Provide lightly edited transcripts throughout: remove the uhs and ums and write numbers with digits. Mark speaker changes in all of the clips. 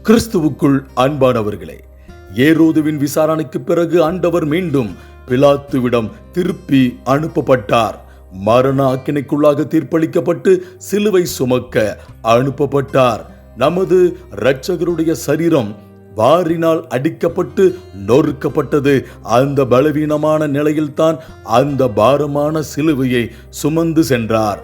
Speaker 1: கிறிஸ்துவுக்குள் அன்பானவர்களே, ஏரோதுவின் விசாரணைக்கு பிறகு ஆண்டவர் மீண்டும் பிலாத்துவிடம் திருப்பி அனுப்பப்பட்டார். மரண ஆக்கினைக்குள்ளாக தீர்ப்பளிக்கப்பட்டு சிலுவை சுமக்க அனுப்பப்பட்டார். நமது இரட்சகருடைய சரீரம் வாரினால் அடிக்கப்பட்டு நொறுக்கப்பட்டது. அந்த பலவீனமான நிலையில்தான் அந்த பாரமான சிலுவையை சுமந்து சென்றார்.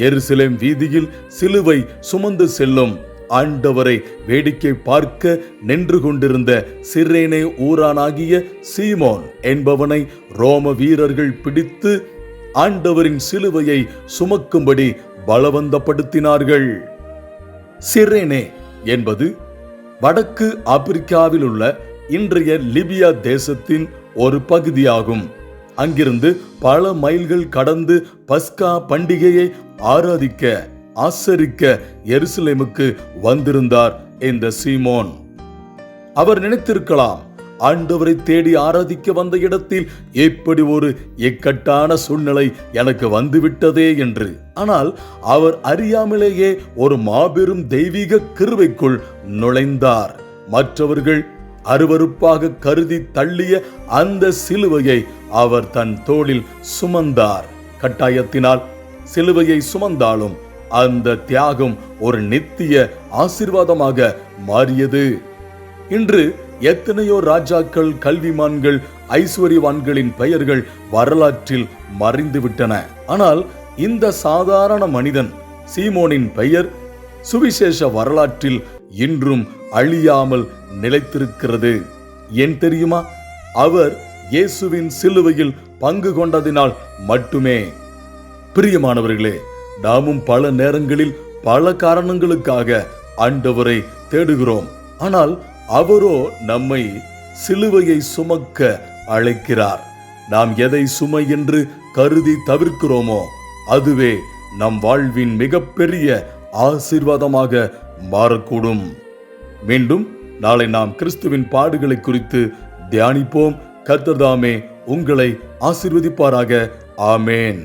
Speaker 1: எருசலேம் வீதியில் சிலுவை சுமந்து செல்லும் ஆண்டவரை வேடிக்கை பார்க்க நின்று கொண்டிருந்த சிரேனே ஊரானாகிய சீமோன் என்பவனை ரோம வீரர்கள் பிடித்து ஆண்டவரின் சிலுவையை சுமக்கும்படி பலவந்தப்படுத்தினார்கள். சிரேனே என்பது வடக்கு ஆப்பிரிக்காவில் உள்ள இன்றைய லிபியா தேசத்தின் ஒரு பகுதியாகும். அங்கிருந்து பல மைல்கள் கடந்து பஸ்கா பண்டிகையை ஆசரிக்க எருசலேமுக்கு வந்திருந்தார் இந்த சீமோன். அவர் நினைத்திருக்கலாம், ஆண்டவரை தேடி ஆராதிக்க வந்த இடத்தில் எப்படி ஒரு இக்கட்டான சூழ்நிலை எனக்கு வந்துவிட்டதே என்று. ஆனால் அவர் அறியாமலேயே ஒரு மாபெரும் தெய்வீக கிருபைக்குள் நுழைந்தார். மற்றவர்கள் அருவருப்பாக கருதி தள்ளிய அந்த சிலுவையை அவர் தன் தோளில் சுமந்தார். கட்டாயத்தினால் சிலுவையை சுமந்தாலும் அந்த தியாகம் ஒரு நித்திய ஆசீர்வாதமாக மாறியது. இன்று எத்தனையோ ராஜாக்கள், கல்விமான்கள், ஐஸ்வர்யவான்களின் பெயர்கள் வரலாற்றில் மறைந்துவிட்டன. ஆனால் இந்த சாதாரண மனிதன் சீமோனின் பெயர் சுவிசேஷ வரலாற்றில் இன்றும் அழியாமல் நிலைத்திருக்கிறது. ஏன் தெரியுமா? அவர் இயேசுவின் சிலுவையில் பங்கு கொண்டதினால் மட்டுமே. பிரியமானவர்களே, நாமும் பல நேரங்களில் பல காரணங்களுக்காக ஆண்டவரை தேடுகிறோம். ஆனால் அவரோ நம்மை சிலுவையை சுமக்க அழைக்கிறார். நாம் எதை சுமை என்று கருதி தவிர்க்கிறோமோ அதுவே நம் வாழ்வின் மிகப்பெரிய ஆசீர்வாதமாக மாறக்கூடும். மீண்டும் நாளை நாம் கிறிஸ்துவின் பாடுகளை குறித்து தியானிப்போம். கர்த்தர் தாமே உங்களை ஆசீர்வதிப்பாராக. ஆமேன்.